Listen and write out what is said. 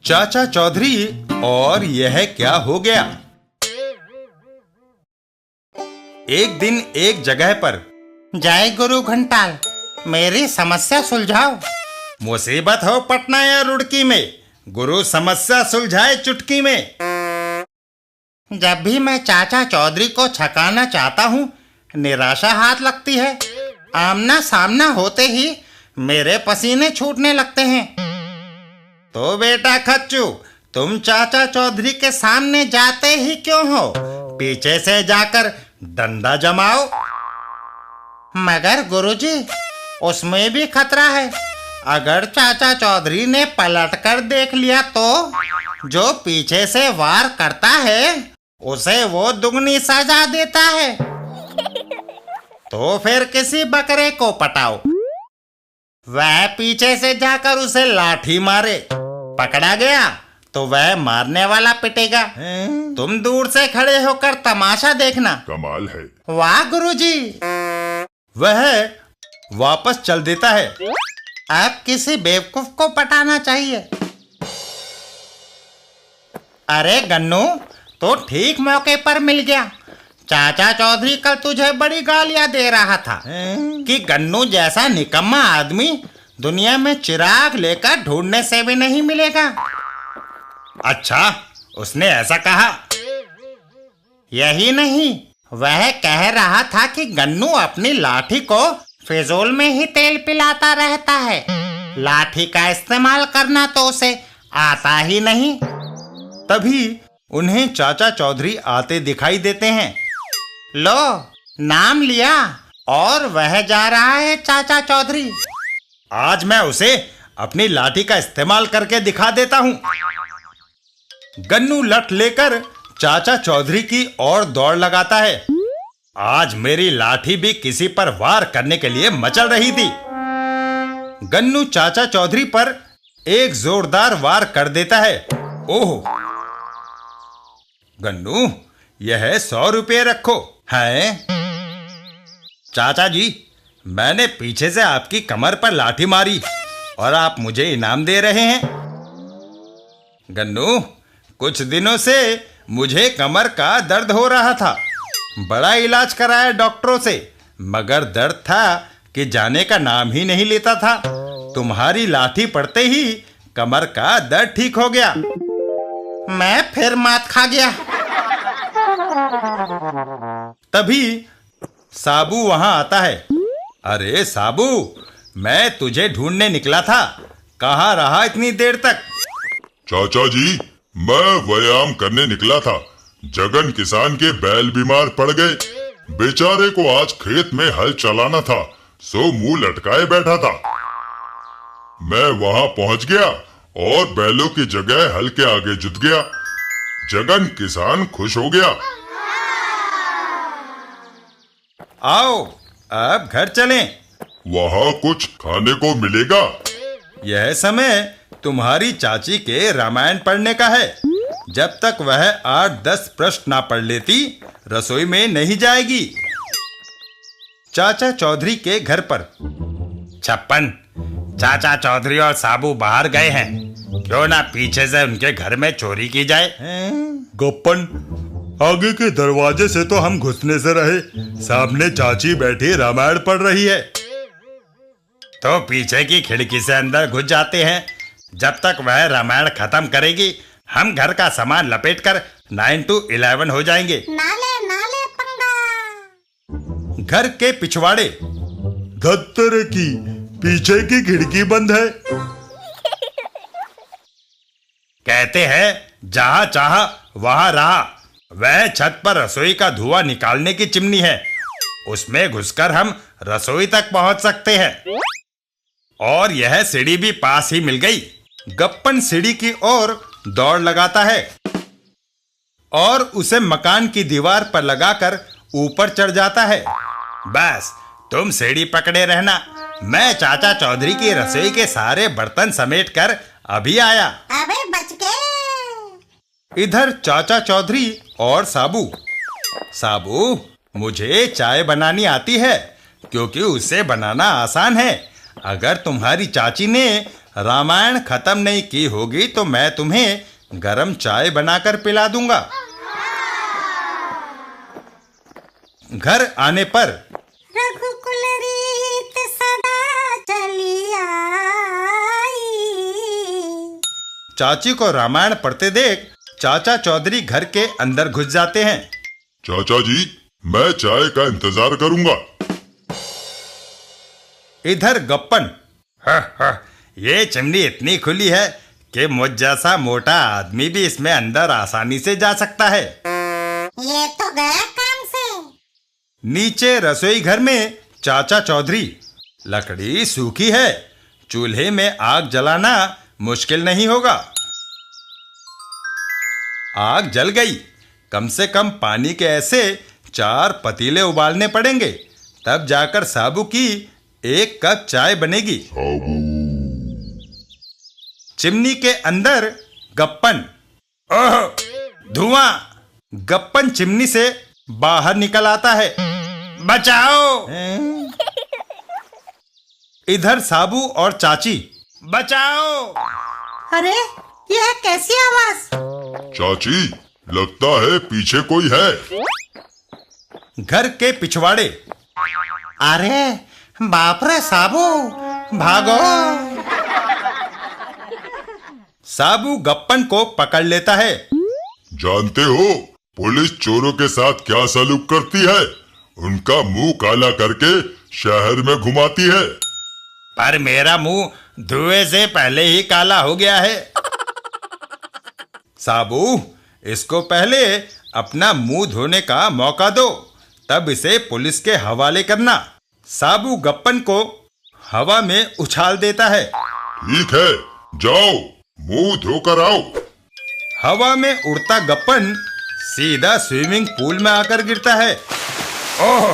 चाचा चौधरी, और यह क्या हो गया? एक दिन एक जगह पर, जय गुरु घंटाल, मेरी समस्या सुलझाओ। मुसीबत हो पटना या रुड़की में, गुरु समस्या सुलझाए चुटकी में। जब भी मैं चाचा चौधरी को छकाना चाहता हूँ, निराशा हाथ लगती है। आमना सामना होते ही मेरे पसीने छूटने लगते हैं। तो बेटा खच्चू, तुम चाचा चौधरी के सामने जाते ही क्यों हो? पीछे से जाकर डंडा जमाओ। मगर गुरुजी, उसमें भी खतरा है। अगर चाचा चौधरी ने पलटकर देख लिया तो जो पीछे से वार करता है उसे वो दुगनी सजा देता है। तो फिर किसी बकरे को पटाओ, वह पीछे से जाकर उसे लाठी मारे। पकड़ा गया तो वह मारने वाला पिटेगा। तुम दूर से खड़े होकर तमाशा देखना। कमाल है। वाह गुरुजी। वह वापस चल देता है। अब किसी बेवकूफ को पटाना चाहिए। अरे गन्नू, तो ठीक मौके पर मिल गया। चाचा चौधरी कल तुझे बड़ी गालियां दे रहा था कि गन्नू जैसा निकम्मा आदमी दुनिया में चिराग लेकर ढूंढने से भी नहीं मिलेगा। अच्छा, उसने ऐसा कहा? यही नहीं, वह कह रहा था कि गन्नू अपनी लाठी को फिजूल में ही तेल पिलाता रहता है। लाठी का इस्तेमाल करना तो उसे आता ही नहीं। तभी उन्हें चाचा चौधरी आते दिखाई देते हैं। लो, नाम लिया और वह जा रहा है चाचा चौधरी। आज मैं उसे अपनी लाठी का इस्तेमाल करके दिखा देता हूं। गन्नू लठ लेकर चाचा चौधरी की ओर दौड़ लगाता है। आज मेरी लाठी भी किसी पर वार करने के लिए मचल रही थी। गन्नू चाचा चौधरी पर एक जोरदार वार कर देता है। ओह गन्नू, यह 100 रुपये रखो। है चाचा जी, मैंने पीछे से आपकी कमर पर लाठी मारी और आप मुझे इनाम दे रहे हैं। गन्नू, कुछ दिनों से मुझे कमर का दर्द हो रहा था। बड़ा इलाज कराया डॉक्टरों से, मगर दर्द था कि जाने का नाम ही नहीं लेता था। तुम्हारी लाठी पड़ते ही कमर का दर्द ठीक हो गया। मैं फिर मात खा गया। तभी साबू वहां आता है। अरे साबू, मैं तुझे ढूंढने निकला था, कहाँ रहा इतनी देर तक? चाचा जी, मैं व्यायाम करने निकला था। जगन किसान के बैल बीमार पड़ गए। बेचारे को आज खेत में हल चलाना था, सो मुंह लटकाए बैठा था। मैं वहां पहुंच गया और बैलों की जगह हल के आगे जुट गया। जगन किसान खुश हो गया। आओ, अब घर चलें। वहां कुछ खाने को मिलेगा? यह समय तुम्हारी चाची के रामायण पढ़ने का है। जब तक वह 8-10 प्रश्न ना पढ़ लेती, रसोई में नहीं जाएगी। चाचा चौधरी के घर पर। छप्पन, चाचा चौधरी और साबू बाहर गए हैं, क्यों ना पीछे से उनके घर में चोरी की जाए। गोपन, आगे के दरवाजे से तो हम घुसने से रहे, सामने चाची बैठी रामायण पढ़ रही है। तो पीछे की खिड़की से अंदर घुस जाते हैं। जब तक वह रामायण खत्म करेगी, हम घर का सामान लपेटकर 9 to 11 हो जाएंगे। नाले पंगा। घर के पिछवाड़े। धत्तर की पीछे की खिड़की बंद है। कहते हैं जहां चाहा वहां रहा। वह छत पर रसोई का धुआं निकालने की चिमनी है, उसमें घुसकर हम रसोई तक पहुंच सकते हैं। और यह सीढ़ी भी पास ही मिल गई। गप्पन सीढ़ी की ओर दौड़ लगाता है और उसे मकान की दीवार पर लगाकर ऊपर चढ़ जाता है। बस तुम सीढ़ी पकड़े रहना, मैं चाचा चौधरी की रसोई के सारे बर्तन समेटकर अभी आया। अबे बच गए। इधर चाचा चौधरी और साबू। साबू, मुझे चाय बनानी आती है, क्योंकि उसे बनाना आसान है। अगर तुम्हारी चाची ने रामायण खत्म नहीं की होगी तो मैं तुम्हें गरम चाय बनाकर पिला दूंगा। घर आने पर रघुकुल रीत सदा चली आई। चाची को रामायण पढ़ते देख चाचा चौधरी घर के अंदर घुस जाते हैं। चाचा जी, मैं चाय का इंतजार करूंगा। इधर गप्पन, ये चिमनी इतनी खुली है कि मुझ जैसा मोटा आदमी भी इसमें अंदर आसानी से जा सकता है। ये तो गया काम से। नीचे रसोई घर में चाचा चौधरी, लकड़ी सूखी है, चूल्हे में आग जलाना मुश्किल नहीं होगा। आग जल गई, कम से कम पानी के ऐसे 4 पतीले उबालने पड़ेंगे, तब जाकर साबू की 1 कप चाय बनेगी। चिमनी के अंदर गप्पन, ओह धुआं! गप्पन चिमनी से बाहर निकल आता है। बचाओ! इधर साबू और चाची, बचाओ! अरे यह कैसी आवाज? चाची, लगता है पीछे कोई है। घर के पिछवाड़े, अरे बाप रे साबू, भागो। साबू गप्पन को पकड़ लेता है। जानते हो पुलिस चोरों के साथ क्या सलूक करती है? उनका मुंह काला करके शहर में घुमाती है। पर मेरा मुंह धुएं से पहले ही काला हो गया है। साबू, इसको पहले अपना मुंह धोने का मौका दो, तब इसे पुलिस के हवाले करना। साबू गप्पन को हवा में उछाल देता है। ठीक है, जाओ मुंह धोकर आओ। हवा में उड़ता गप्पन सीधा स्विमिंग पूल में आकर गिरता है। ओह!